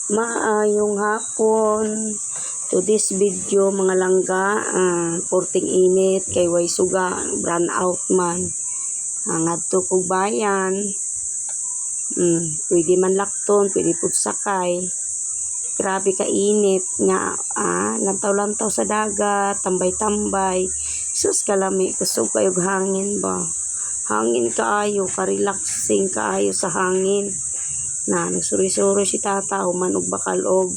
Maayong hapon. To this video mga langga, porting init kay way suga, brand out man. Ngadto kog bayan. Pwede man lakton, pwede pud sakay. Grabe ka init nga, lantaw-lantaw sa dagat, tambay-tambay. Sus kalami, kusog kayo hangin ba? Hangin kaayo, ka-relaxing kaayo sa hangin. Nagsuri-suri si tata, human og bakal og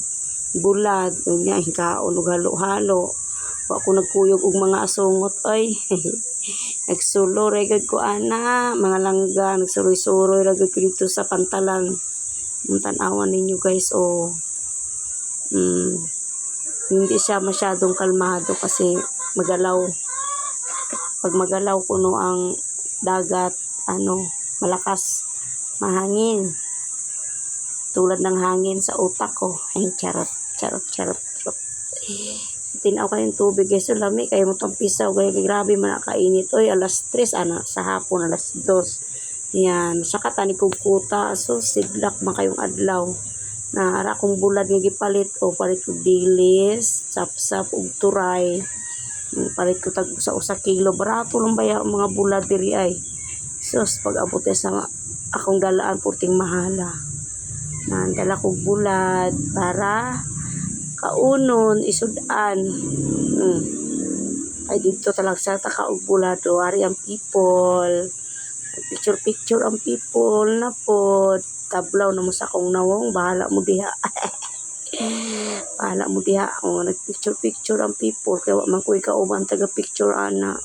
bulad, unya hikaon og halo-halo. Wa ko nagkuyog og mga asungot ay. Nagsulo regad ko ana, mga langga, nagsuroy-suroy regad ko dito sa pantalan. Tan-awan ninyo guys, hindi siya masyadong kalmado kasi magalaw. Pag magalaw kuno ang dagat, malakas mahangin. Tulad ng hangin sa utak ko. Ay, charot. Tinaw ka yung tubig guys. So, lami kayo mo tampisaw. Grabe man nakainit. Oy, alas 3, sa hapon, alas 2. Yan. Saka tani kong kuta. So, sidlak man kayong adlaw. Nara kong bulad nga gipalit. Palit ko dilis, sapsap, ug turay. Palit ko tag sa 1 kilo. Barato lang ba yung mga bulad diri ay. So, pag abot sa akong dalaan, puting mahala. Nandala kong bulad para kaunon isudan. Ay dito talag sa takaog bulad o ari ang people. Picture ang people na po. Tablaw na mo sa akong nawong. Bahala mo diha. Bahala mo diha. Nagpicture ang people. Kaya man ko ikauban taga picture ana.